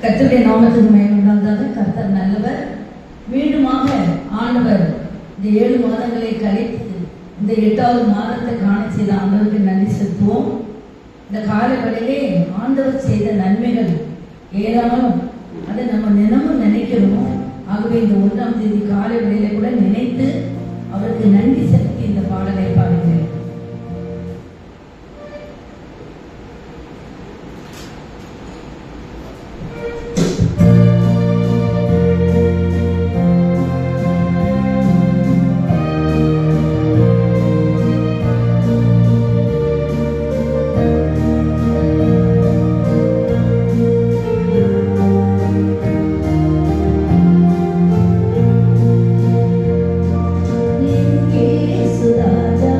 கர்த்தருடைய நாமத்துக்கு மகிமை உண்டாவதாக. கர்த்தர் நல்லவர். மீண்டுமாக ஆண்டவர் இந்த 7 மாதங்களை கழித்து இந்த 8வது மாதத்தை காண செய்த ஆண்டவருக்கு நன்றி செலுத்துவோம். இந்த காலவெளியிலே ஆண்டவர் செய்த நன்மைகள் ஏராளம். அதை நம்ம தினமும் நினைக்கிறோம். ஆகவே இந்த 1ஆம் தேதி காலை வேளையில கூட நினைத்து அவருக்கு நன்றி செலுத்தி இந்த பாடலை பாடுகிறேன். Sudaja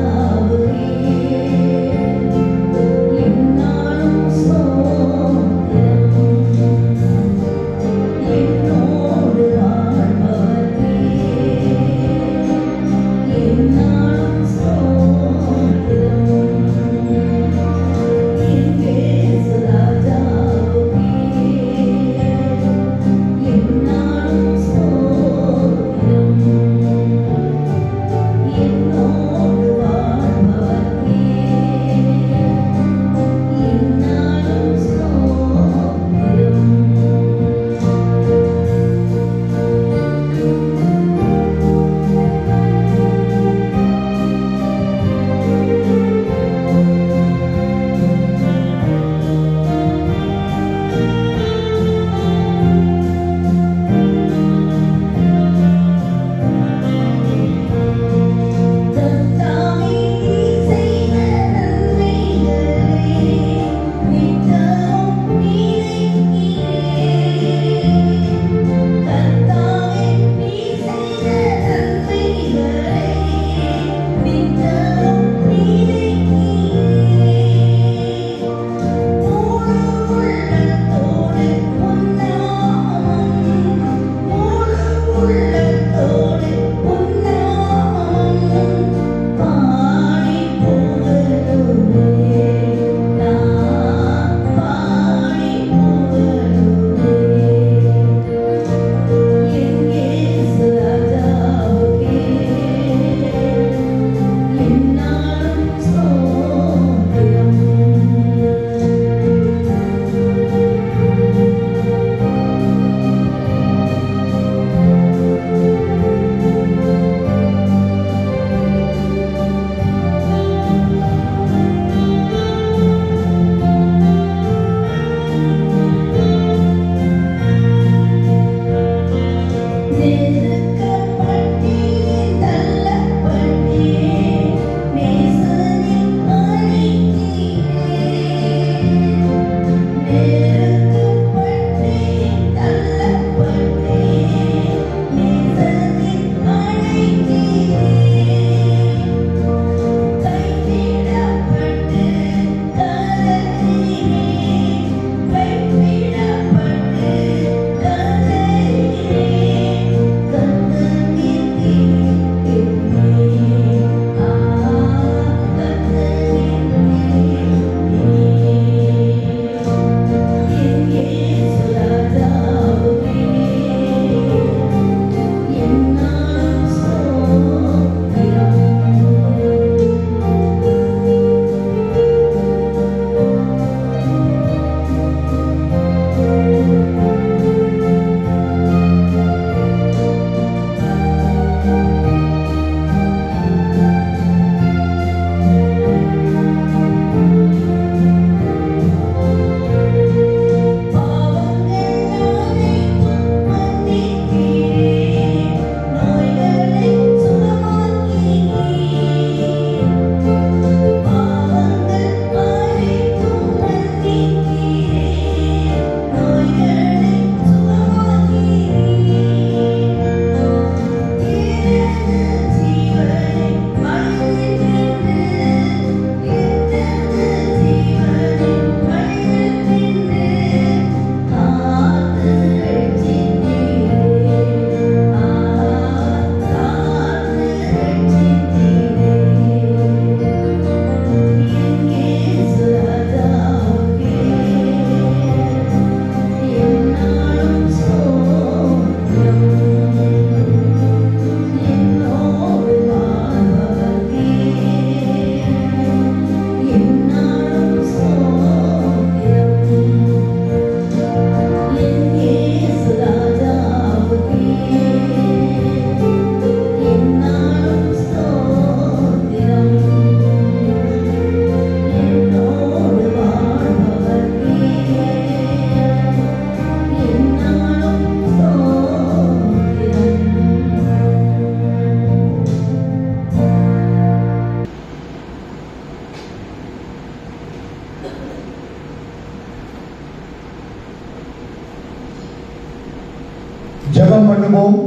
ஜெபம் பண்ணுவோம்.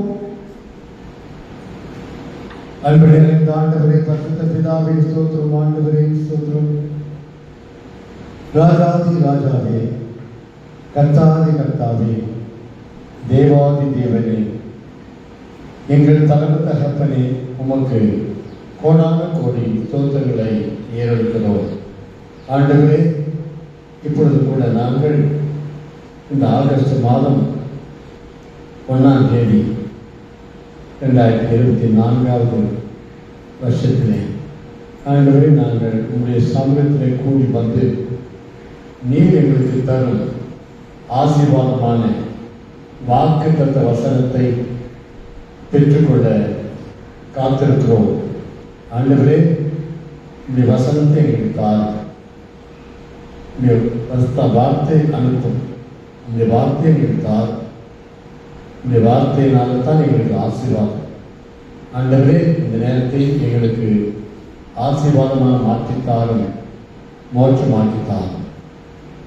அன்புடைய ஆண்டவரே, பரிசுத்த பிதாவே, ஸ்தோத்திரம். ஆண்டவரே ஸ்தோத்திரம். ராஜாதி ராஜாவே, கர்த்தாதி கர்த்தாவே, தேவாதி தேவனே, எங்கள் தலைமை தகப்பனே, உமக்கு கோடான கோடி ஸ்தோத்திரங்களை ஏறெடுக்கிறோம். ஆண்டவரே, இப்பொழுது கூட நாங்கள் இந்த ஆகஸ்ட் மாதம் 1ஆம் தேதி 2024 வருஷத்திலே ஆண்டவரே, நாங்கள் உங்களுடைய சமூகத்திலே கூடி வந்து நீர் எங்களுக்கு தரும் ஆசீர்வாதமான வாக்குத்தத்த வசனத்தை பெற்றுக்கொள்ள காத்திருக்கிறோம். ஆண்டவரே, இந்த வசனத்தை எங்களுக்கு தாரும். இந்த வார்த்தை அனுப்பும். இந்த வார்த்தை எங்களுக்கு தாரும். இந்த வார்த்தையினால தான் எங்களுக்கு ஆசீர்வாதம். ஆண்டவரே, இந்த நேரத்தை எங்களுக்கு ஆசீர்வாதமான மாற்றித்தாரும், மோட்சமாக்கித்தாரும்.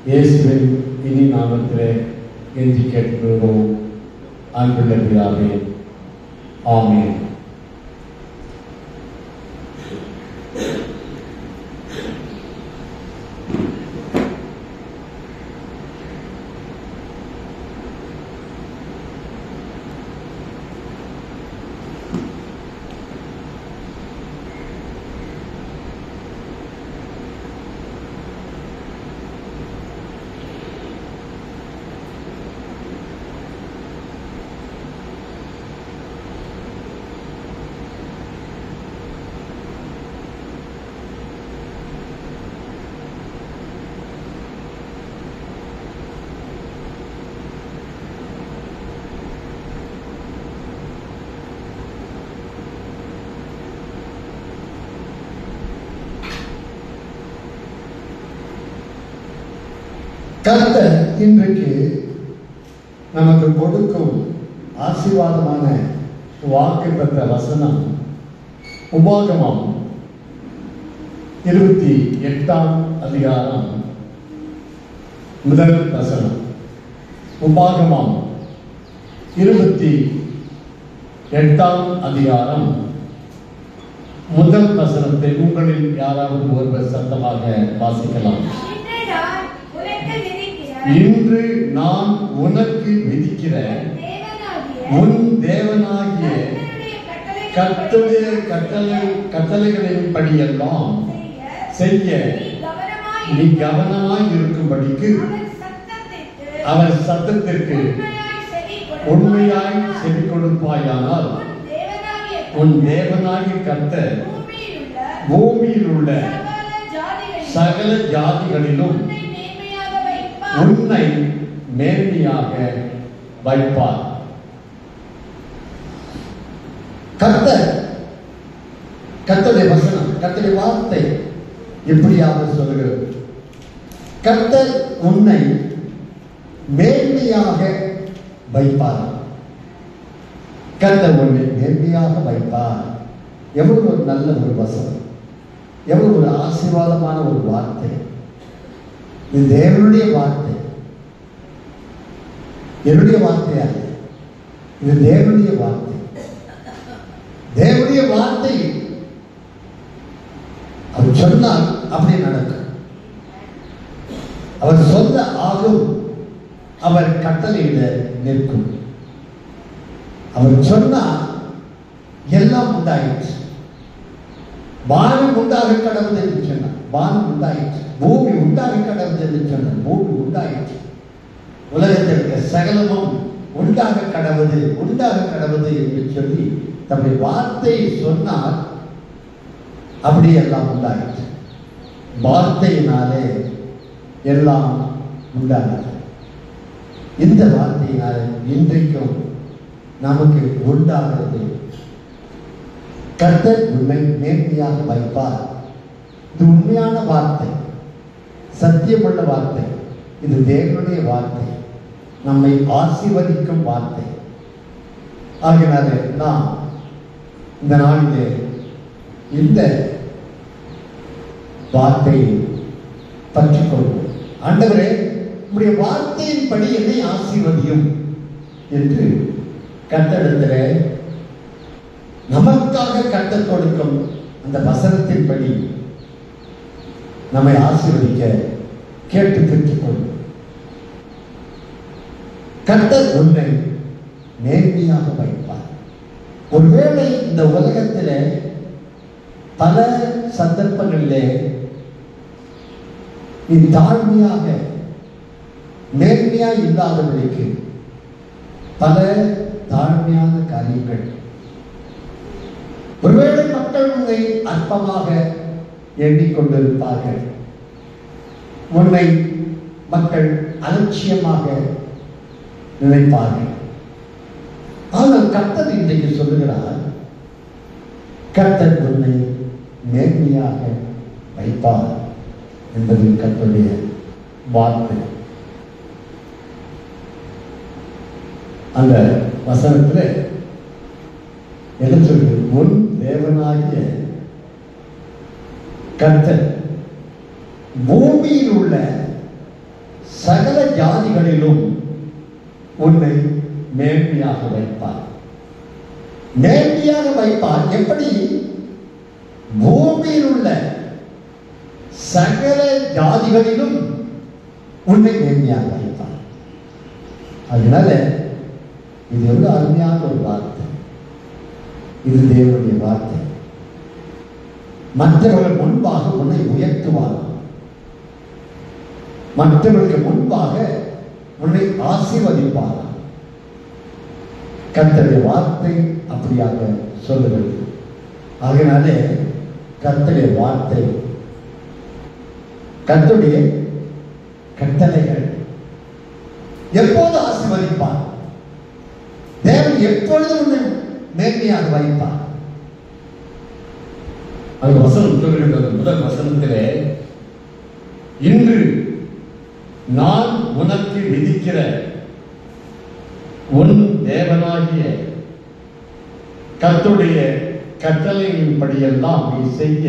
இயேசுவின் இனி நாமத்திலே கெஞ்சி கேட்கிறோம் அன்புள்ள பிதாவே, ஆமென். கர்த்தர் இன்றைக்கு நமக்கு கொடுக்கும் ஆசீர்வாதமான வாக்குத்தத்த வசனம் உபாகமம் 28ஆம் அதிகாரம் முதல் வசனம். உபாகமம் 28ஆம் அதிகாரம் முதல் வசனத்தை உங்களில் யாராவது ஒருவர் சத்தமாக வாசிக்கலாம். இன்று நான் உனக்கு விதிக்கிற உன் தேவனாகிய கட்டளைகளின் படியெல்லாம் செய்ய நீ கவனமாய் இருக்கும்படிக்கு அவர் சத்தத்திற்கு உண்மையாய் செவி கொடுப்பாயானால் உன் தேவனாகிய கர்த்தர் பூமியில் உள்ள சகல ஜாதிகளிலும் உன்னை மேன்மையாக வைப்பார். கர்த்தருடைய வசனம், கர்த்தருடைய வார்த்தை எப்படியாக சொல்லுகிறது? கர்த்தர் உன்னை மேன்மையாக வைப்பார். கர்த்தர் உன்னை மேன்மையாக வைப்பார். எவ்வளவு ஒரு நல்ல ஒரு வசனம், எவ்வளவு ஒரு ஆசீர்வாதமான ஒரு வார்த்தை. இது தேவனுடைய வார்த்தை, என்னுடைய வார்த்தையா? இது தேவனுடைய வார்த்தை. தேவனுடைய வார்த்தை அவர் சொன்னால் அப்படி நடக்கும். அவர் சொல்ல ஆகும், அவர் கட்டளையிட நிற்கும். அவர் சொன்னால் எல்லாம் உண்டாயிற்று. வானம் உண்டாக கடவுள் என்று சொன்னார், வானம் உண்டாயிற்று. பூமி உண்டாக கடவுள் என்று சொன்னார், பூமி உண்டாயிற்று. உலகத்தில் இருக்க சகலமும் உண்டாக கடவுது என்று சொல்லி தம்முடைய வார்த்தையை சொன்னால் அப்படி எல்லாம் உண்டாயிற்று. வார்த்தையினாலே எல்லாம் உண்டானது. இந்த வார்த்தையினாலே இன்றைக்கும் நமக்கு உண்டாகிறது. கர்த்தர் உண்மை நேர்மையாக வைப்பார். இது உண்மையான வார்த்தை, சத்தியமுள்ள வார்த்தை. இது தேவனுடைய வார்த்தை, நம்மை ஆசீர்வதிக்கும் வார்த்தை. ஆகினாலே நாம் இந்த நாளிலே இந்த வார்த்தையை பற்றிக் கொள்வோம். ஆண்டவரே, உம்முடைய வார்த்தையின்படி என்னை ஆசீர்வதியும் என்று கர்த்தரிடத்திலே நமக்காக கர்த்தர் கொடுக்கும் அந்த வசனத்தின்படி நம்மை ஆசீர்வதிக்க கேட்டு பெற்றுக்கொள்ளும். கர்த்தர் உன்னை நேர்மையாக வைப்பார். ஒருவேளை இந்த உலகத்திலே பல சந்தர்ப்பங்களிலே நீ தாழ்மையாக நேர்மையாக இல்லாதவர்களுக்கு பல தாழ்மையான காரியங்கள், ஒருவேளை மக்கள் உன்னை அற்பமாக எண்ணிக்கொண்டிருப்பார்கள், உன்னை மக்கள் அலட்சியமாக நினைப்பார்கள். ஆனால் கர்த்தர் இன்றைக்கு சொல்லுகிறார், கர்த்தர் உன்னை நேர்மையாக வைப்பார் என்பது கர்த்தருடைய வார்த்தை. அந்த வசனத்தில் என்ன சொல்றது? உன் தேவனாகிய கர்த்தர் பூமியில் உள்ள சகல ஜாதிகளிலும் உன்னை மேன்மையாக வைப்பார். மேன்மையாக வைப்பார். எப்படி? பூமியில் உள்ள சகல ஜாதிகளிலும் உன்னை மேன்மையாக வைப்பார். அதனால இது எவ்வளவு அருமையான ஒரு வார்த்தை. இது தேவனுடைய வார்த்தை. மற்றவர்கள் முன்பாக உன்னை உயர்த்துவார், மற்றவர்களுக்கு முன்பாக உன்னை ஆசீர்வதிப்பார். கர்த்தருடைய வார்த்தை அப்படியாக சொல்லுகிறது. அதனாலே கர்த்தருடைய வார்த்தை, கர்த்தருடைய கட்டளைகள் எப்போது ஆசீர்வதிப்பார்? தேவன் எப்பொழுது உன்னை மேன்மையாக வைப்பார்? அந்த வசனம் சொல்கின்றது. முதல் வசனத்திலே, இன்று நான் உனக்கு விதிக்கிற உன் தேவனாகிய கர்த்தருடைய கட்டளையின்படியெல்லாம் நீ செய்ய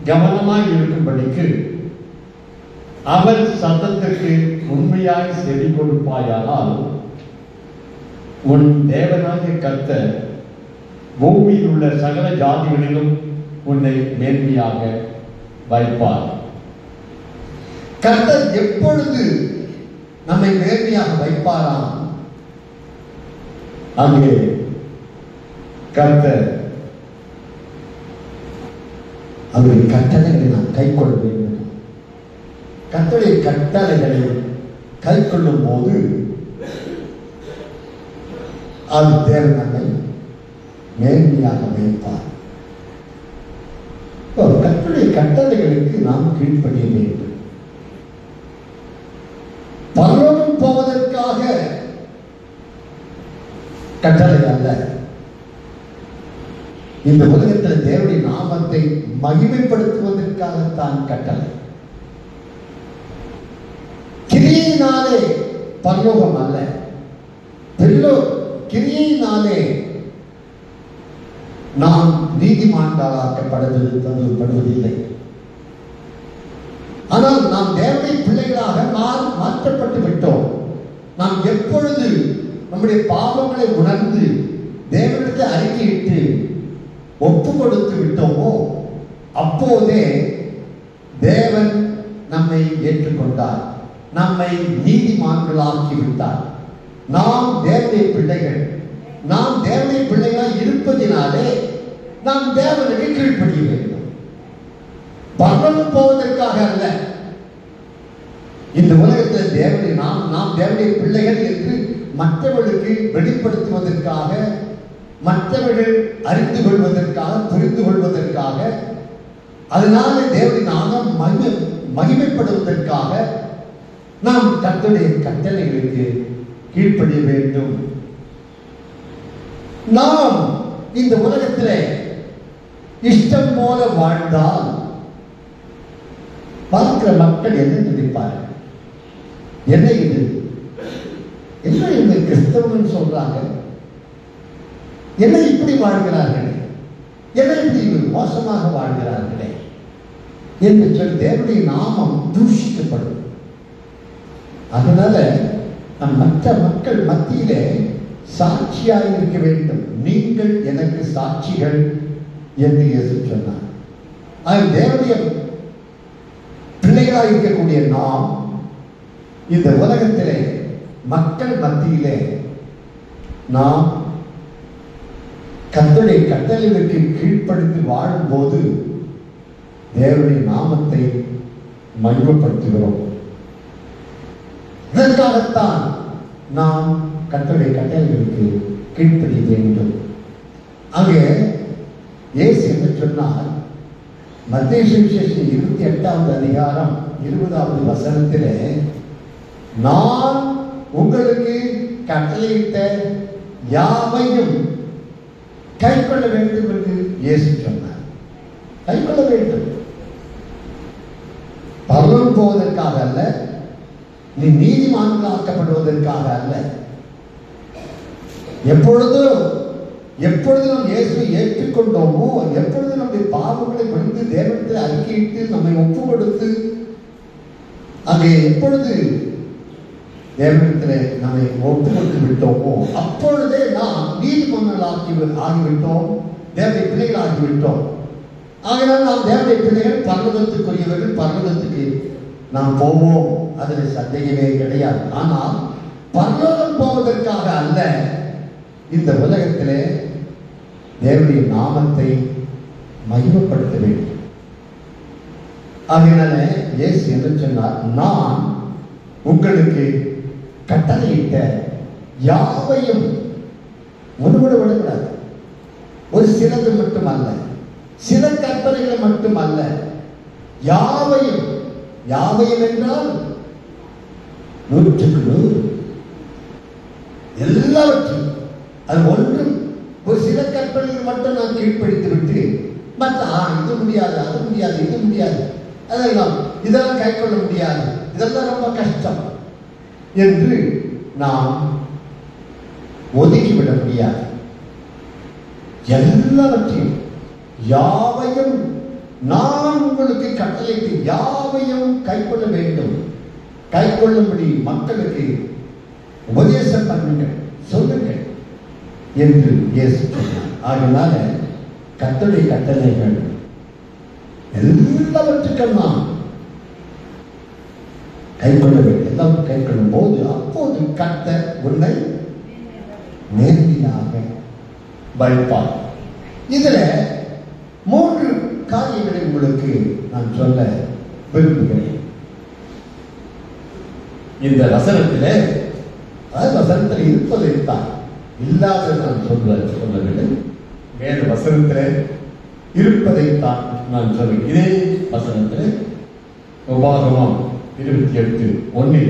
கவனமாய் இருக்கும்படிக்கு அவர் சத்தத்திற்கு உண்மையாய் செவி கொடுப்பாயானால் உன் தேவனாகிய கர்த்தர் பூமியில் உள்ள சகல ஜாதிகளிலும் உன்னை மேன்மையாக வைப்பார். கர்த்தர் எப்பொழுது நம்மை மேன்மையாக வைப்பாராம்? அங்கே கர்த்தர் அவருடைய கட்டளைகளை நாம் கை கொள்ள வேண்டும். கர்த்தருடைய கட்டளைகளை கை கொள்ளும் போது அது தேவன் நம்மை மேன்மையாக வைப்பார். கர்த்தருடைய கட்டளைகளுக்கு நாம் கீழ்ப்படிய வேண்டும். பரலோகம் போவதற்காக கட்டளை அல்ல, இந்த உலகத்தில் தேவனுடைய நாமத்தை மகிமைப்படுத்துவதற்காகத்தான் கட்டளை. கிரியினாலே பரலோகம் அல்ல, கிரியினாலே நாம் நீதிமான்களாக்கப்படுவதில்லை. ஆனால் நாம் தேவனுடைய பிள்ளைகளாக மாற்றப்பட்டு விட்டோம். நாம் எப்பொழுது நம்முடைய பாவங்களை உணர்ந்து தேவனுக்கு அறிக்கையிட்டு ஒப்பு கொடுத்து விட்டோமோ அப்போதே தேவன் நம்மை ஏற்றுக்கொண்டார், நம்மை நீதிமான்களாக்கி விட்டார். நாம் தேவனுடைய பிள்ளைகள். நாம் தேவனுடைய பிள்ளைகளாக இருப்பதினாலே நாம் தேவனுக்கு கீழ்ப்படிய வேண்டும். பரலோகம் போவதற்காக அல்ல, இந்த உலகத்தில் தேவனை நாம் தேவனுடைய பிள்ளைகள் என்று மற்றவர்களுக்கு வெளிப்படுத்துவதற்காக, மற்றவர்கள் அறிந்து கொள்வதற்காக, புரிந்து கொள்வதற்காக, அதனால தேவனுடைய நாமம் மகிமைப்படுவதற்காக நாம் கர்த்தருடைய கட்டளைகளுக்கு கீழ்ப்படிய வேண்டும். நாம் இந்த உலகத்திலே இஷ்டம் போல வாழ்ந்தால் பார்க்கிற மக்கள் என்ன நினைப்பார்கள்? என்ன இது? என்ன இந்த கிறிஸ்தவன் சொல்றாங்க? என்ன இப்படி வாழ்கிறார்களே, என்ன இப்படி மோசமாக வாழ்கிறார்களே என்று சொல்லி தேவனுடைய நாமம் தூஷிக்கப்படும். அதனால நம் மற்ற மக்கள் மத்தியிலே சாட்சியாக இருக்க வேண்டும். நீங்கள் எனக்கு சாட்சிகள் என்று இயேசு சொன்னார். தேவனுடைய பிள்ளைகளாக இருக்கக்கூடிய நாம் இந்த உலகத்திலே மக்கள் மத்தியிலே நாம் கர்த்தருடைய கட்டளைகளுக்கு கீழ்ப்படுத்தி வாழும்போது தேவனுடைய நாமத்தை மகிமைப்படுத்துகிறோம். இதற்காகத்தான் நாம் கர்த்தருடைய கட்டளைகளுக்கு கீழ்ப்படிய வேண்டும். அங்கே இயேசு என்று சொன்னால் மத்தேயு சுவிசேஷம் 28வது அதிகாரம் 20வது வசனத்திலே நான் உங்களுக்கு கட்டளையிட்ட யாவையும் கைக்கொள்ள வேண்டும் என்று இயேசு சொன்னார். கைக்கொள்ள வேண்டும். பரலோகம் போவதற்காக அல்ல, நீ நீதிமான்களாக்கப்படுவதற்காக அல்ல. எப்பொழுது நாம் இயேசுவை ஏற்றுக்கொண்டோமோ, எப்பொழுது நம்முடைய பாவங்களை விழுந்து தேவனத்தில் அறிக்கையிட்டு நம்மை ஒப்பு கொடுத்து அங்கே எப்பொழுது தேவனத்தில் நம்மை ஒப்பு கொடுத்து விட்டோமோ அப்பொழுதே நாம் நீதிமன்றங்கள் ஆகிவிட்டோம், தேவனுடைய பிள்ளைகள் ஆகிவிட்டோம். ஆகையால் நாம் தேவனுடைய பிள்ளைகள், பரலோகத்துக்குரியவர்கள், பரலோகத்துக்கு நாம் போவோம், அதில் சந்தேகமே கிடையாது. ஆனால் பரலோகம் போவதற்காக அல்ல, இந்த உலகத்திலே தேவனுடைய நாமத்தை மகிமைப்படுத்த வேண்டும். அதனால இயேசு என்ன சொன்னார்? நான் உங்களுக்கு கட்டளையிட்ட யாவையும் ஒருவிட விடக்கூடாது. ஒரு சிலது மட்டுமல்ல, சில கற்பனைகள் மட்டுமல்ல, யாவையும். யாவையும் என்றால் 100க்கு 100 எல்லாவற்றையும். அது ஒன்றும் ஒரு சில கற்பனைகள் மட்டும் நான் கீழ்ப்படுத்தி விட்டு மற்ற இது முடியாது, அது முடியாது, இது முடியாது, இதெல்லாம் கை கொள்ள முடியாது, இதெல்லாம் ரொம்ப கஷ்டம் என்று நாம் ஒதுக்கிவிட முடியாது. எல்லாவற்றையும் யாவையும் நான் உங்களுக்கு கட்டளையிட்டு யாவையும் கைக்கொள்ள வேண்டும். கைக்கொள்ளும்படி மக்களுக்கு உபதேசம் பண்ணுங்கள், சொல்லுங்கள் என்று இயேசு சொன்னார். அதனால கர்த்தருடைய கட்டளைகள் எல்லாவற்றுக்கும் நாம் கைக்கொள்ள வேண்டும். எல்லாம் கைக்கொள்ளும் போது அப்போது கர்த்தர் உன்னை நேர்மையாக வைப்பார். இதுல 3 காரியங்களை உங்களுக்கு நான் சொல்ல விரும்புகிறேன். இந்த வசனத்தில் இருப்பதைத்தான் இல்லாத நான் சொல்லவில்லை. வேறு வசனத்தில் இருப்பதைத்தான் நான் சொல்றேன். இதே வசனத்தில் உபாகமம் 28:1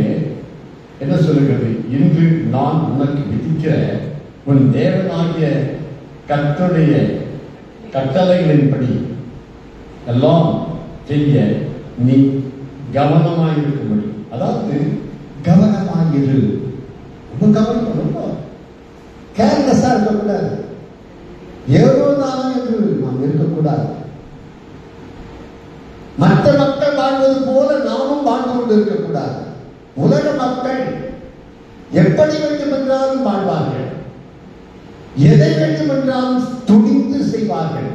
என்ன சொல்லுகிறது? இன்று நான் உனக்கு விதிக்கிற உன் தேவனாகிய கர்த்தருடைய கட்டளைகளின்படி எல்லாம் செய்ய நீ கவனமாயிருக்கும்படி. அதாவது கவனமாயிரு. ரொம்ப கவனம், ரொம்ப கேர்லெஸ்ஸா இருக்கக்கூடாது. ஏதோ நானும் என்று நாம் இருக்கக்கூடாது. மற்ற மக்கள் வாழ்வது போல நாமும் வாழ்ந்து கொண்டு இருக்கக்கூடாது. உலக மக்கள் எப்படி வேண்டுமென்றாலும் வாழ்வார்கள், எதை வேண்டுமென்றாலும் துணிந்து செய்வார்கள்.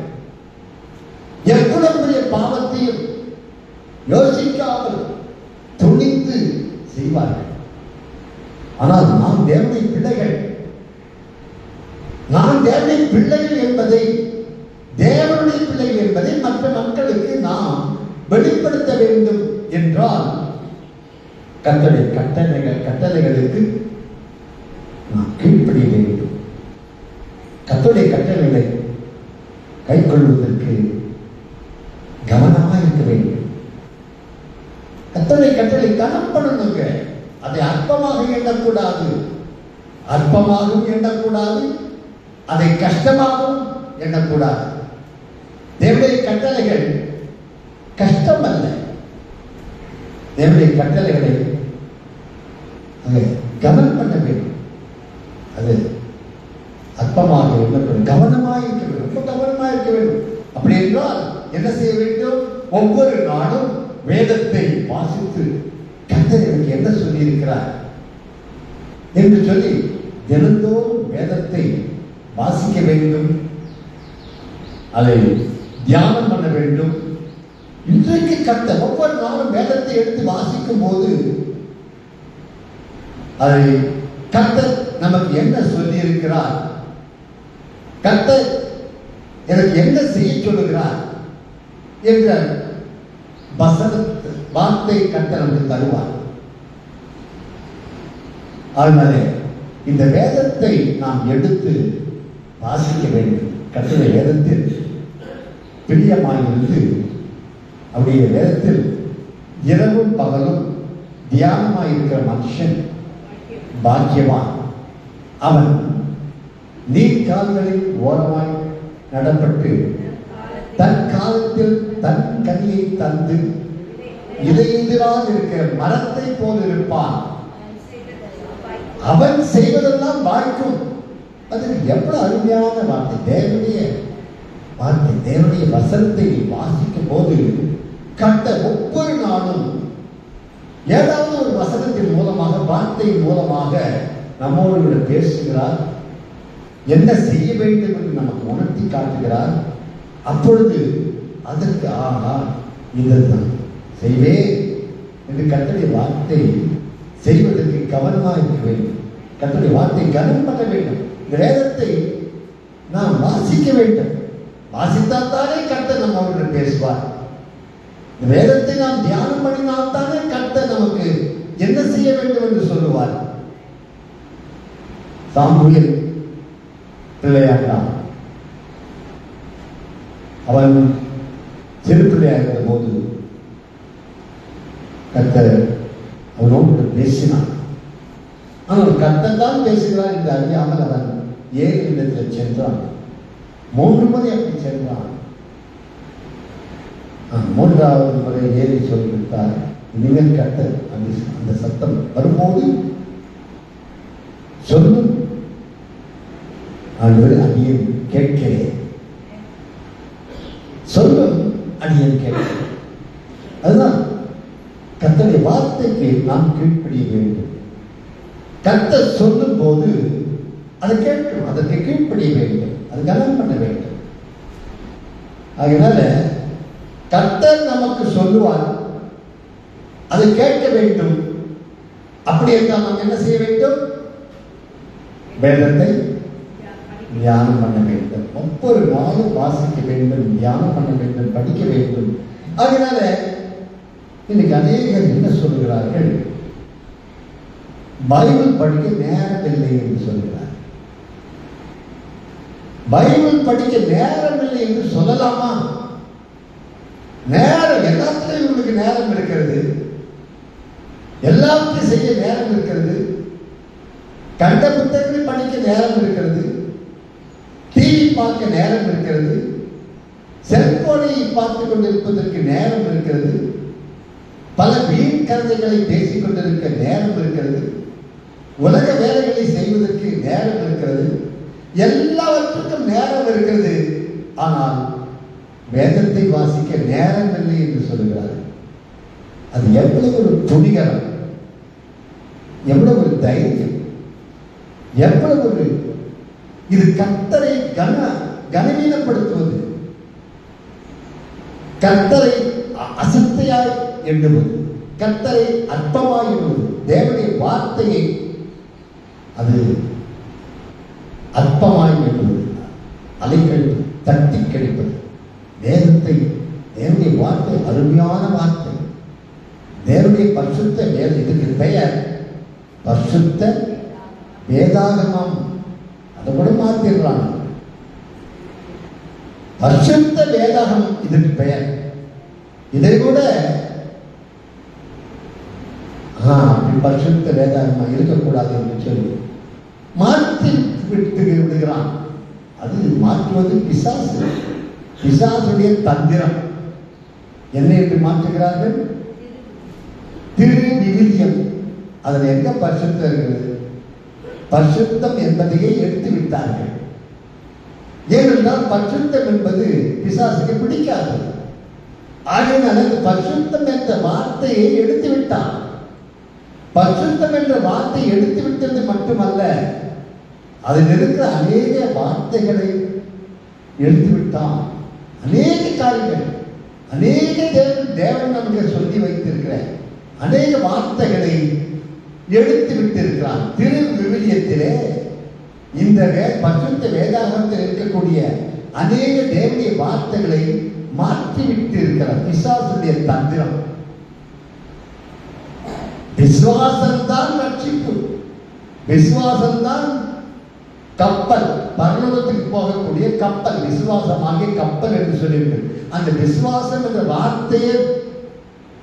எவ்வளவு பெரிய பாவத்தையும் யோசிக்காமல் துணிந்து செய்வார்கள். ஆனால் நாம் தேவனுடைய பிள்ளைகள், நாம் தேவனுடைய பிள்ளைகள் என்பதை, தேவனுடைய பிள்ளைகள் என்பதை மற்ற மக்களுக்கு நாம் வெளிப்படுத்த வேண்டும் என்றால் கர்த்தருடைய கட்டளைகளுக்கு நாம் கீழ்ப்படிய வேண்டும். கர்த்தருடைய கட்டளைகளை கைக்கொள்வதற்கு கவனமாக இருக்க வேண்டும். கர்த்தருடைய கட்டளை கனப்படணுங்க. அதை அற்பமாக எண்ணக்கூடாது, அற்பமாகவும் எண்ணக்கூடாது, அதை கஷ்டமாகவும் எண்ணக்கூடாது. தேவனுடைய கட்டளைகள் கஷ்டம் அல்ல. தேவனுடைய கட்டளைகளை கவனம் பண்ண வேண்டும். அது அற்பமாக எண்ணப்படும். கவனமாக இருக்க வேண்டும், ரொம்ப கவனமாக இருக்க வேண்டும். அப்படி என்றால் என்ன செய்ய வேண்டும்? ஒவ்வொரு நாளும் வேதத்தை வாசித்து கர்த்தர் எனக்கு என்ன சொல்லி இருக்கிறார் என்று சொல்லி தினந்தோறும் வேதத்தை வாசிக்க வேண்டும், அதை தியானம் பண்ண வேண்டும். இன்றைக்கு கர்த்தர் ஒவ்வொரு நாளும் வேதத்தை எடுத்து வாசிக்கும் போது அதை கர்த்தர் நமக்கு என்ன சொல்லி இருக்கிறார், கர்த்தர் எனக்கு என்ன செய்ய சொல்லுகிறார் என்ற வார்த்தை கர்த்தர் நமக்கு தருவார். அதனால இந்த வேதத்தை நாம் எடுத்து வாசிக்க வேண்டும். கர்த்தருடைய வேதத்தில் பிரியமாயிருந்து அவருடைய வேதத்தில் இரவும் பகலும் தியானமாயிருக்கிற மனுஷன் பாக்கியவான். அவன் நீர்க்கால்களில் ஓரமாய் நடப்பட்டு தன் காலத்தில் தன் கனியை தந்து இலையுதிராக இருக்கிற மரத்தை போல் இருப்பான். அவன் செய்வதெல்லாம் வாய்க்கும். அது எவ்வளவு அருமையான வார்த்தை! தேவனுடைய வார்த்தை, தேவனுடைய வசனத்தை வாசிக்கும் போது கர்த்தர் ஒவ்வொரு நாளும் ஏதாவது ஒரு வசனத்தின் மூலமாக, வார்த்தையின் மூலமாக நம்மோடு கூட பேசுகிறார். என்ன செய்ய வேண்டும் என்று நமக்கு உணர்த்தி காட்டுகிறார். அப்பொழுது அதற்கு ஆஹா இதுதான் செய்வேன் என்று கர்த்தருடைய வார்த்தை செய்வதற்கு கவனமாக இருக்க வேண்டும். கர்த்தருடைய வார்த்தை கவனம் பண்ண வேண்டும். இந்த வேதத்தை நாம் வாசிக்க வேண்டும். வாசித்தால்தானே கர்த்தர் நம்ம அவர்கள் பேசுவார். இந்த வேதத்தை நாம் தியானம் பண்ணினால்தானே கர்த்தர் நமக்கு என்ன செய்ய வேண்டும் என்று சொல்லுவார். சாமுவேல் பிள்ளையாண்டான். அவன் சிறு பிள்ளையாக இருந்த போது கர்த்தர் அவனோடு பேசினான். ஆனால் கர்த்தர் தான் பேசுகிறான் என்று அறியாமல் அவன் 7 இடத்தில் சென்றான். 3 முறை அப்படி சென்றான். 3வது முறை ஏறி சொல்லிவிட்டார். இனிமேல் கர்த்தர் அந்த சத்தம் வரும்போது சொல்லும், ஆண்டவரே அடியேன் கேட்கிறேன், சொல்லும் அடியேன் கேட்கிறேன். அதுதான் கர்த்தருடைய வார்த்தைக்கு நாம் கீழ்ப்படிய வேண்டும். கர்த்தர் சொல்லும் போது அதை கேட்கும், அதற்கு கீழ்ப்படிய வேண்டும், அது கவனம் பண்ண வேண்டும். அதனால கர்த்தர் நமக்கு சொல்லுவார், அதை கேட்க வேண்டும். அப்படி என்றால் நாம் என்ன செய்ய வேண்டும்? வேதத்தை தியானம் பண்ண வேண்டும். ஒவ்வொரு நாளும் வாசிக்க வேண்டும், தியானம் பண்ண வேண்டும், படிக்க வேண்டும். அதனால இன்னைக்கு அநேகர் என்ன சொல்லுகிறார்கள்? பைபிள் படிக்க நேரம் இல்லை என்று சொல்கிறார். பைபிள் படிக்க நேரம் இல்லை என்று சொல்லலாமா? நேரம் எல்லாத்திலையும் உங்களுக்கு நேரம் இருக்கிறது, எல்லாத்தையும் செய்ய நேரம் இருக்கிறது, கண்ட புத்தகங்களை படிக்க நேரம் இருக்கிறது, டிவி பார்க்க நேரம் இருக்கிறது, செல்போனை பார்த்துக் கொண்டிருப்பதற்கு நேரம் இருக்கிறது, பல வீண் கருத்தைகளை பேசிக் கொண்டிருக்க நேரம் இருக்கிறது, உலக வேலைகளை செய்வதற்கு நேரம் இருக்கிறது, எல்லாவற்றுக்கும் நேரம் இருக்கிறது. ஆனால் வேதத்தை வாசிக்க நேரம் இல்லை என்று சொல்லுகிறார். அது எவ்வளவு ஒரு துணிகரம், எவ்வளவு ஒரு தைரியம், எவ்வளவு ஒரு இது கர்த்தரை கனவீனப்படுத்துவது, கர்த்தரை அசத்தையாய் எண்ணுவது, கர்த்தரை அற்பமாய் எண்ணுவது, தேவனுடைய வார்த்தையை அது அற்பமாய் எண்ணுவது, அலைக்கழிப்பு, தட்டி கழிப்பது. வேதத்தை, தேவனுடைய வார்த்தை அருமையான வார்த்தை, தேவனுடைய பரிசுத்த வேதம். இதுக்கு பெயர் பரிசுத்த வேதாகமம். அதை கூட மாத்திடுறாங்க, பரிசுத்த வேதாகமம் இதுக்கு பெயர். இதை கூட அப்படி பரிசுத்த வேதாகமம் இருக்கக்கூடாது என்று சொல்லி மாற்றி விடுகிறான். அது மாற்றுவது பிசாசு, பிசாசுடைய தந்திரம். என்ன என்று மாற்றுகிறார்கள்? திரு விவிலியம். அதில் எங்க பரிசுத்தம் இருக்கிறது? பரிசுத்தம் என்பதையே எடுத்து விட்டார்கள். ஏனென்றால் பரிசுத்தம் என்பது பிசாசுக்கு பிடிக்காது. ஆகையினால் அந்த பரிசுத்தம் என்ற வார்த்தையை எடுத்து விட்டான். பரிசுத்தம் என்ற வார்த்தை எடுத்து விட்டது மட்டுமல்ல, அதில் இருக்கிற அநேக வார்த்தைகளை எடுத்து விட்டான். அநேக காரியங்கள், அநேக தேவன் நமக்கு சொல்லி வைத்திருக்கிற அநேக வார்த்தைகளை எடுத்து விட்டிருக்கிறான். திரு விவிலியத்திலே இந்த பரிசுத்த வேதாகமத்தில் இருக்கக்கூடிய அநேக தேவனுடைய வார்த்தைகளை மாற்றிவிட்டு இருக்கிறார். பிசாசுடைய தந்திரம். விசுவாசம்தான் ரட்சிப்பு, விசுவாசம்தான் கப்பல், பரலோகத்துக்கு போகக்கூடிய கப்பல், விசுவாசமாகிய கப்பல் என்று சொல்லியிருக்கு. அந்த விசுவாசம் என்ற வார்த்தையே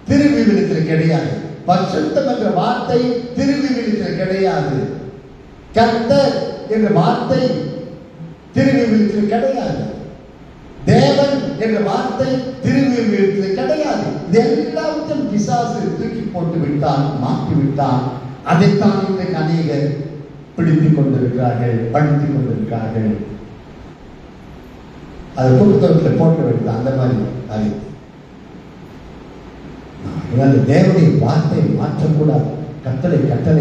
திருவிவிலியத்தில் கிடையாது. பரிசுத்தம் என்ற வார்த்தை திருவிவிலியத்தில் கிடையாது. கர்த்தர் என்ற வார்த்தை திருவிவிலியத்தில் கிடையாது. தேவன் என்ற வார்த்தை திருவிவிலியத்தில் கிடையாது. இதெல்லாத்தையும் பிசாசு தூக்கி போட்டு விட்டான், மாற்றி விட்டான். அதைத்தான் இன்றைக்கு அநேகர் பிடித்துக் கொண்டிருக்கிறார்கள், படித்துக் கொண்டிருக்கிறார்கள். அதை புத்தகத்தில் போட்டு விட்டான். அந்த மாதிரி அது தேவனுடைய வார்த்தையை மாற்றக்கூடாது. கட்டளை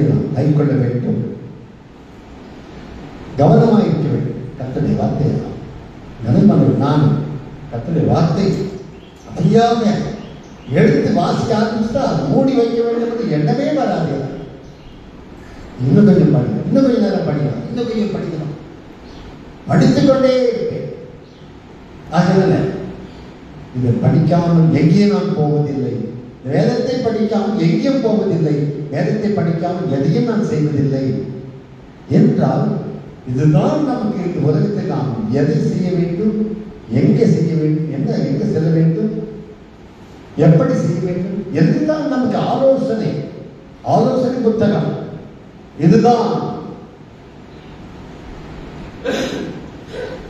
நாம் கைக்கொள்ள வேண்டும், கவனமாக இருக்க வேண்டும். கட்டளை வார்த்தை நான் கட்டளை வார்த்தை அப்படியாக எடுத்து வாசிக்க ஆரம்பிச்சுட்டா அது மூடி வைக்க வேண்டும் என்று எண்ணமே வராது. இன்னும் கொஞ்சம் படிக்கணும், இன்னும் கொஞ்சம் நேரம் படிக்கலாம், இன்னும் கொஞ்சம் படிக்கலாம், படித்துக்கொண்டே இருக்கேன். ஆகல இதை படிக்காமல் எங்கேயும் நான் போவதில்லை. வேதத்தை படிக்காமல் எங்கேயும் போவதில்லை. வேதத்தை படிக்காமல் எதையும் நான் செய்வதில்லை என்றால் இதுதான் நமக்கு இந்த உலகத்தில் நாம் எதை செய்ய வேண்டும், எங்கே செய்ய வேண்டும், எங்க செல்ல வேண்டும், எப்படி செய்ய வேண்டும், எல்லாம் நமக்கு ஆலோசனை புத்தகம். இதுதான்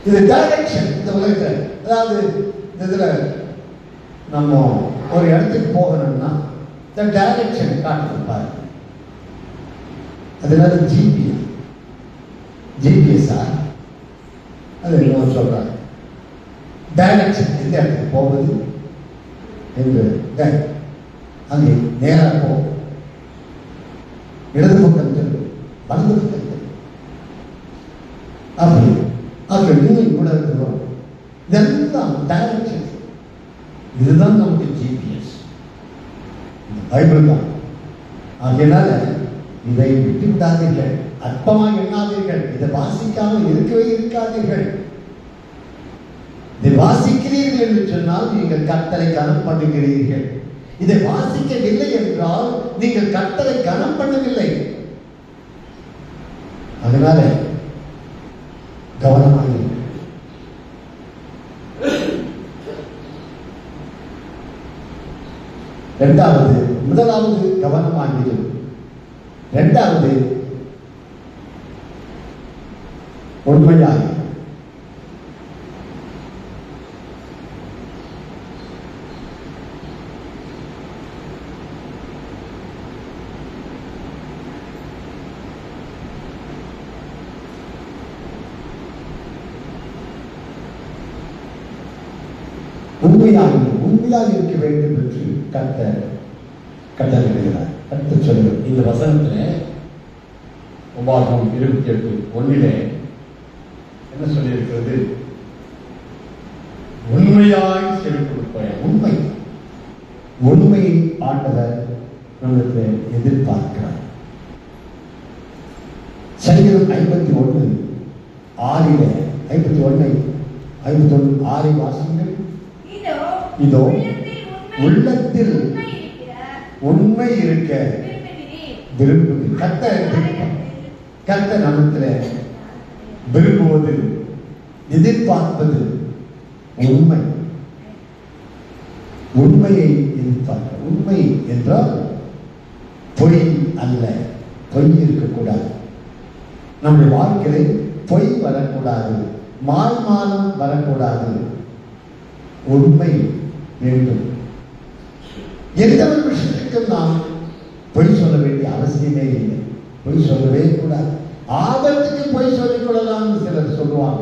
இது டைரக்ஷன் இந்த உலகத்தில். அதாவது இதுல நம்ம ஒரு இடத்துக்கு போகணும்னா இந்த டைரக்ஷன் காட்டிருப்பாரு. அதனால ஜிபிஎஸ் அது என்ன சொல்றாங்க, டைரக்ஷன் எந்த இடத்துக்கு போவது என்று. அங்கே நேராக போ, இடது பக்கம் செல்லும், வலது பக்கம் செல்லும், அப்படி அங்கே இன்னும் கூட இருக்கிறோம். இதெல்லாம் டைரக்ஷன். இதுதான் நமக்கு ஜிபிஎஸ், பைபிள் தான். ஆகையினால இதை விட்டு விடாதீர்கள், அற்பமாக எண்ணாதீர்கள். இதை வாசிக்காமல் இருக்கவே இருக்காதீர்கள். இதை வாசிக்கிறீர்கள் என்று சொன்னால் நீங்கள் கர்த்தரை கனம் பண்ணுகிறீர்கள். இதை வாசிக்கவில்லை என்றால் நீங்கள் கர்த்தரை கனம் பண்ணவில்லை. அதனால கவனமாக முதலாவது கவனமாகிறது. இரண்டாவது உண்மையாக. உண்மையாக இருக்க வேண்டும் என்று கட்டளையிடுகிறார். கர்த்தர் சொல்லுங்கள். இந்த வசனத்திலே உபாகம் 28:1 என்ன சொல்லியிருக்கிறது? உண்மையாய் செவி கொடுப்பாய். உண்மையை ஆண்டவர் நம்மளுக்கு எதிர்பார்க்கிறார். சங்கீதம் 51:6 வாசிங்கள். இதோ உள்ளத்தில் உண்மை இருக்க விரும்புது. கர்த்தர் நம்மிடத்துல விரும்புவது, எதிர்பார்ப்பது உண்மையை எதிர்பார்க்க. உண்மை என்றால் பொய் அல்ல. பொய் இருக்கக்கூடாது. நம்முடைய வாழ்க்கையை பொய் வரக்கூடாது, மாய்மாலம் வரக்கூடாது. உண்மை வேண்டும். எந்த ஒரு விஷயத்துக்கும் நாம் பொய் சொல்ல வேண்டிய அவசியமே இல்லை. பொய் சொல்லவே கூடாது. ஆபத்துக்கு பொய் சொல்லிக் கொள்ளலாம் சிலர் சொல்லுவாங்க.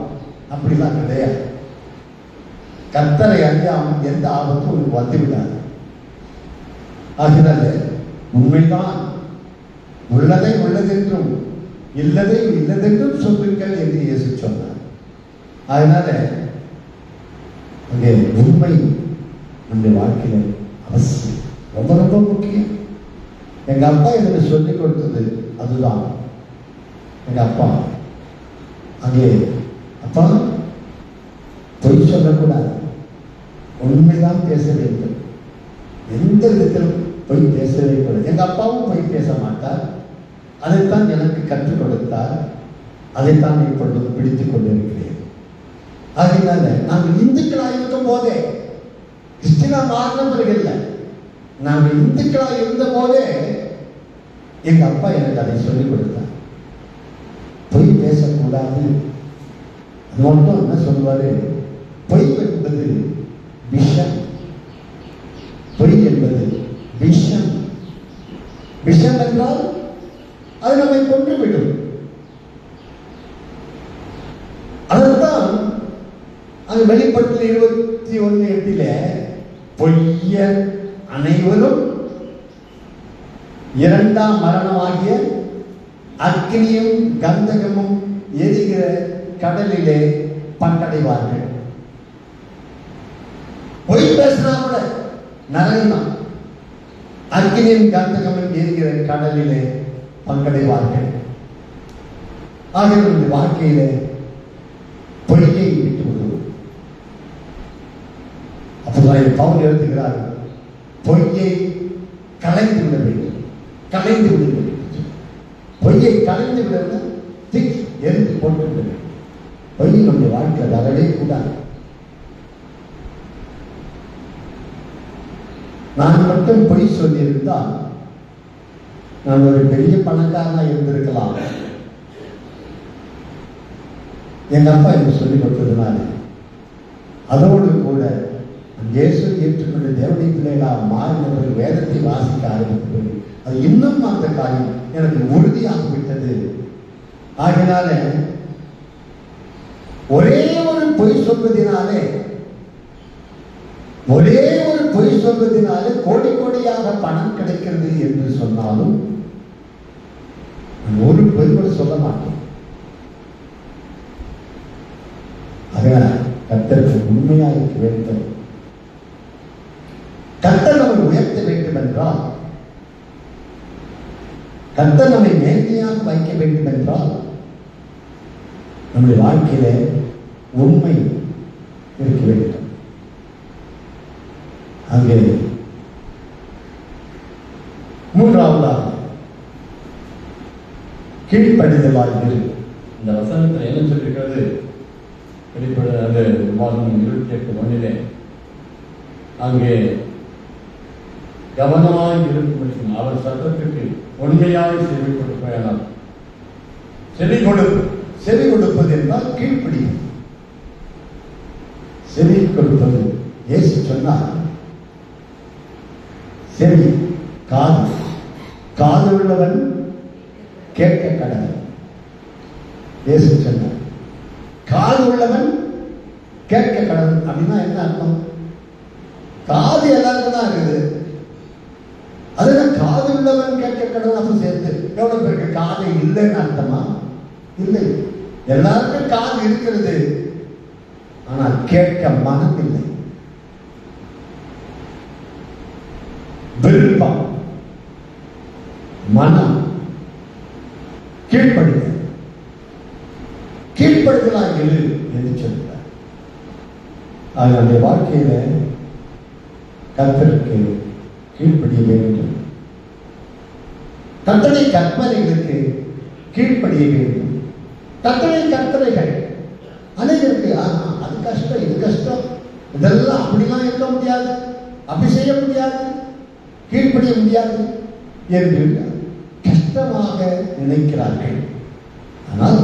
அப்படிலாம் கிடையாது. கர்த்தரை அறியாமல் எந்த ஆபத்தும் உங்களுக்கு வந்துவிடாது. ஆகினால உண்மைதான், உள்ளதை உள்ளதென்றும் இல்லதை இல்லதென்றும் சொல்லுங்கள் என்று இயேசு சொன்னார். அதனால அங்கே உண்மை நம்முடைய வாழ்க்கையில அவசியம், ரொம்ப ரொம்ப முக்கியம். எங்க அப்பா எனக்கு சொல்லிக் கொடுத்தது அதுதான். எங்க அப்பா அங்கே, அப்பா பொய் சொல்லக்கூடாது, உண்மைதான் பேச வேண்டும், எந்த விதத்திலும் பொய் பேசவே கூடாது. எங்க அப்பாவும் பொய் பேச மாட்டார். அதைத்தான் எனக்கு கற்றுக் கொடுத்தார். அதைத்தான் இப்பொழுது பிடித்துக் கொண்டிருக்கிறேன். அதனால நாங்கள் இந்துக்களாக இருக்கும் போதே, கிறிஸ்டினா மாறினவர்கள் இல்லை, நாங்கள் இந்துக்களாக இருந்த போதே எங்க அப்பா எனக்கு அதை சொல்லிக் கொடுத்தார். பொய் பேசக்கூடாது. அது மட்டும் என்ன சொல்லுவாரு, பொய் என்பது விஷம், பொய் என்பது விஷம். விஷம் என்றால் அது நம்மை கொன்றுவிடும். அதுதான் அது வெளிப்படுத்தல் 21:8 பொய்யர் அனைவரும் இரண்டாம் மரணமாகிய அக்னியும் கந்தகமும் எரிகிற கடலிலே பங்கடைவார்கள். பொய் பேசினா கூட நரகம், அக்னியும் கந்தகமும் எரிகிற கடலிலே பங்கடைவார்கள். ஆகிய வாழ்க்கையில பொய்யை விட்டு விடுவோம். அப்போதான் பவுல் எழுதுகிறார், பொய்யை கலைந்து விட வேண்டும், கலைந்து விட வேண்டும். பொய்யை கலைந்து விட எரிந்து போட்டு விட வேண்டும். பொய் நம்முடைய வாழ்க்கையில் வரவே கூடாது. நான் மட்டும் பொய் சொல்லியிருந்தால் நான் ஒரு பெரிய பணக்காரனா இருந்திருக்கலாம். எங்க அப்பா எனக்கு சொல்லிக் கொடுத்ததுனால அதோடு கூட இயேசு ஏற்றுக்கொண்ட தேவனுடைய பிள்ளைகளாக மாறினவர்கள் வேதத்தை வாசிக்க ஆரம்பித்தது. அது இன்னும் அந்த காரியம் எனக்கு உறுதியாகிவிட்டது. ஆகினால ஒரே ஒரு பொய் சொல்வதனாலே கோடி கோடியாக பணம் கிடைக்கிறது என்று சொன்னாலும் ஒரு பொய் கூட சொல்ல மாட்டேன். அதனால கர்த்தருக்கு உண்மையாக இருக்க வேண்டும். கர்த்தர் நம்மை உயர்த்த வேண்டும் என்றால், கர்த்தர் நம்மை நேர்மையாக வைக்க வேண்டும் என்றால் நம்முடைய வாழ்க்கையில உண்மை இருக்க வேண்டும். அங்கே மூன்றாவதாக கீழ்ப்படிதலாக இரு. இந்த வசனத்தில் என்ன சொல்லிருக்கிறது? வெளிப்பட அந்த 28:1 அங்கே கவனமாக இருக்கும், அவர் சத்தத்துக்கு உண்மையாக செவி கொடுப்பேனால். செவி கொடுப்பது என்றால் கீழ்ப்படி. செவி கொடுப்பது இயேசு சொன்னார், செவி காது உள்ளவன் கேட்க கடவுள். இயேசு சொன்னார் காது உள்ளவன் கேட்க கடவுள். அப்படின்னா என்ன அர்த்தம்? காது எல்லாருக்கும் தான் இருக்குது. அதுதான் காது உள்ளவன் கேட்க கடவுள். அப்ப சேர்த்து எவ்வளவு பேருக்கு காது இல்லைன்னு அர்த்தமா? இல்லை, எல்லாருக்கும் காது இருக்கிறது, ஆனால் கேட்க மனம் இல்லை. விருப்பம், மனம், கீழ்ப்படுதலாக இரு என்று சொல்கிறார். அதனுடைய வாழ்க்கையில கர்த்தருக்கு கீழ்ப்படிய வேண்டும். கர்த்தருடைய கற்பனைகளுக்கு கீழ்ப்படிய வேண்டும். கர்த்தருடைய கற்பனைகள் அனைவருக்கு அது கஷ்டம், இது கஷ்டம், இதெல்லாம் அப்படிலாம் இருக்க முடியாது, அப்படி செய்ய முடியாது, கீழ்ப்படிய முடியாது என்று கஷ்டமாக நினைக்கிறார்கள். ஆனால்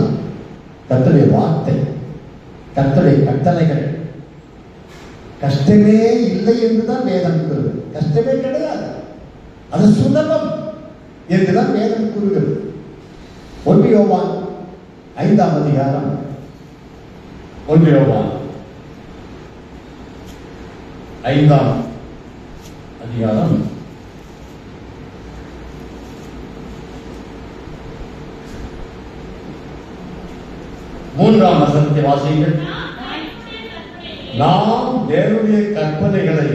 கர்த்தருடைய வார்த்தை, கர்த்தருடைய கட்டளைகள் கஷ்டமே இல்லை என்றுதான் வேதம் கூறுகிறது. கஷ்டமே கிடையாது, அது சுலபம் என்றுதான் வேதம் கூறுகிறது. 1 யோவான் 5ஆம் அதிகாரம் 1 யோவான் 5ஆம் அதிகாரம் 8 3ஆம் வசனத்தை வாசியுங்கள். நாம் தேவனுடைய கற்பனைகளை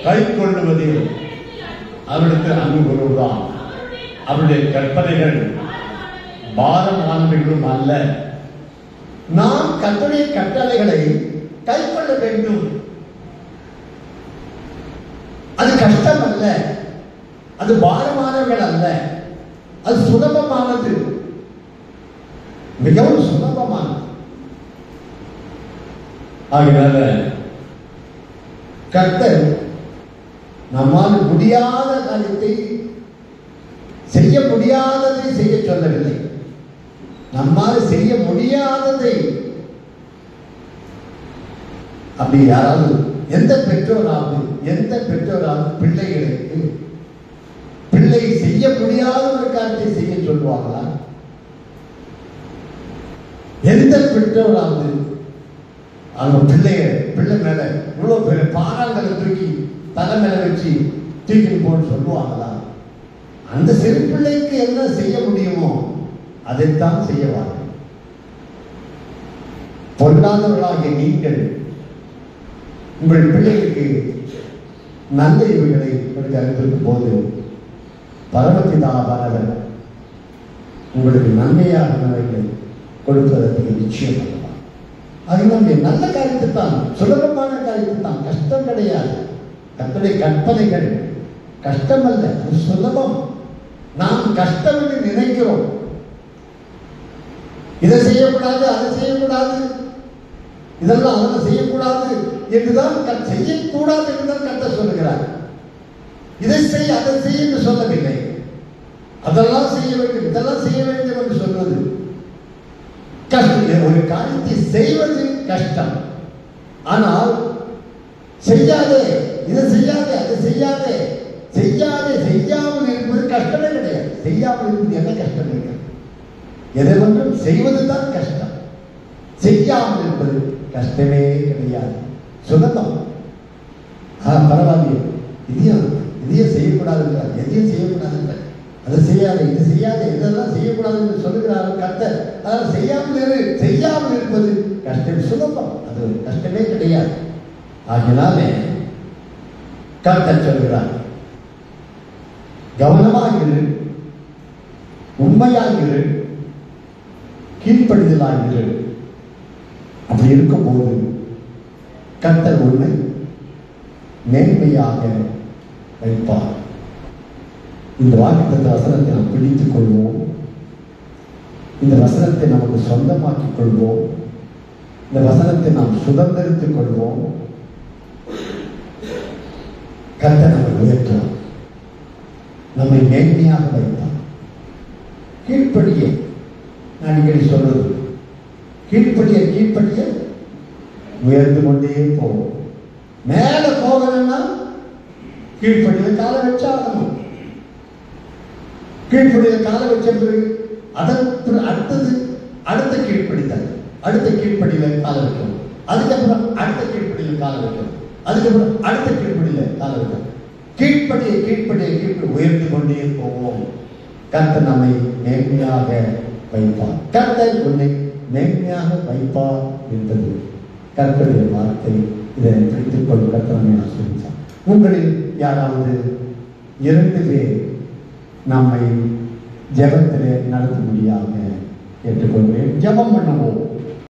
கைக்கொள்ளுவதில் அவரிடத்தில் அன்பு கூறுவதுதான். அவருடைய கற்பனைகள் பாரமானவைகளும் அல்ல. நாம் கர்த்தருடைய கட்டளைகளை கைக்கொள்ள வேண்டும். அது கஷ்டம் அல்ல, அது பாரமானவர்கள் அல்ல, அது சுலபமானது, மிகவும் சுலபமானது. ஆகையால கர்த்தர் நம்மால் முடியாத காரியத்தை, செய்ய முடியாததை செய்ய சொல்லவில்லை. நம்மால் செய்ய முடியாததை அப்படி யாராவது எந்த பெற்றோராவது பிள்ளைகளுக்கு பிள்ளை செய்ய முடியாத ஒரு காரியத்தை செய்ய சொல்லுவாங்களா? எந்த பெற்றோராவது அவங்க பிள்ளை மேல இவ்வளவு பெரிய பாறாங்களை தூக்கி தலை மேல வச்சு தூக்கி போன்னு சொல்லுவாங்களா? அந்த சிறு பிள்ளைக்கு என்ன செய்ய முடியுமோ அதைத்தான் செய்யவார்கள். பொருளாதாரர்களாகிய நீங்கள் உங்கள் பிள்ளைகளுக்கு நல்ல இவைகளை கொடுக்க அறிந்திருக்கும் போது பரமபிதாவானவர் உங்களுக்கு நன்மையானவைகளை கொடுப்பதற்கு நிச்சயம் அல்லவா? அது நம்முடைய நல்ல காரியத்தை தான், சுலபமான காரியத்தை தான், கஷ்டம் கிடையாது. கர்த்தருடைய கற்பனைகள் கஷ்டம் அல்ல, அது சுலபம். நாம் கஷ்டம் என்று நினைக்கிறோம். இதை செய்யக்கூடாது, அதை செய்யக்கூடாது, இதெல்லாம் அதெல்லாம் செய்யக்கூடாது என்றுதான், செய்யக்கூடாது என்றுதான் கர்த்தர் சொல்லுகிறார். இதை செய் அதை செய் என்று சொல்லவில்லை. அதெல்லாம் செய்ய வேண்டும், இதெல்லாம் செய்ய வேண்டும் என்று சொல்வது கஷ்டம். ஒரு காரியத்தை செய்வது கஷ்டம். ஆனால் செய்யாதே, இதை செய்யாதே, அதை செய்யாதே, செய்யாமல் இருப்பது கஷ்டமே கிடையாது. செய்யாமல் இருப்பது என்ன கஷ்டம் இருக்கிறது? எதை ஒன்றும் செய்வதுதான் கஷ்டம். செய்யாமல் இருப்பது கஷ்டமே கிடையாது, சுலபம். பரவாயில்லையே, இதையும் செய்யக்கூடாது, எதையும் செய்யக்கூடாது, அதை செய்யாது, இது செய்யாது, இதெல்லாம் செய்யக்கூடாது என்று சொல்லுகிறார் கர்த்தர். அதனால் செய்யாமல் இருப்பது கஷ்டம், சுலபம், அது கஷ்டமே கிடையாது. ஆகினாலே கர்த்தர் சொல்கிறார், கவனமாகிரு, உண்மையாகிரு, கீழ்ப்படிதலாகிரு. அப்படி இருக்கும்போது கர்த்தர் உன்னை மேன்மையாக வைப்பார். இந்த வாக்குத்தத்த வசனத்தை நாம் பிடித்துக் கொள்வோம். இந்த வசனத்தை நமக்கு சொந்தமாக்கிக் கொள்வோம். இந்த வசனத்தை நாம் சுதந்திரித்துக் கொள்வோம். கர்த்தர் நம்மை உயர்த்துவார், நம்மை மேன்மையாக வைப்பார். கீழ்ப்படிய, நான் அடிக்கடி சொல்றது, கீழ்ப்படிய உயர்ந்து கொண்டே போவோம். மேல போகணும்னா கீழ்ப்படியில கால வச்சாகணும். கீழ்ப்படியில கால வச்ச பிறகு அதற்கு அடுத்த கீழ்ப்படித்தல், அடுத்த கீழ்ப்படியில கால வைக்கணும். அதுக்கப்புறம் அடுத்த கீழ்ப்படியில கால வைக்கணும். அதுக்கப்புறம் அடுத்த கீழ்ப்படியில கால வைக்கணும். கீழ்ப்படிய உயர்ந்து கொண்டே போவோம். கர்த்தர் நம்மை மேன்மையாக வைப்பார். கர்த்தர் உன்னை மேன்மையாக வைப்பார் என்பது கர்த்தருடைய வார்த்தை. இதை பிடித்துக் கொள்ளும் கர்த்தர் நம்மை ஆசீர்வதிப்பார். உங்களில் யாராவது 2 பேர் நம்மை ஜெபத்திலே நடத்த முடியாம ஏற்றுக்கொள்வேன். ஜெபம் பண்ணுவோம்.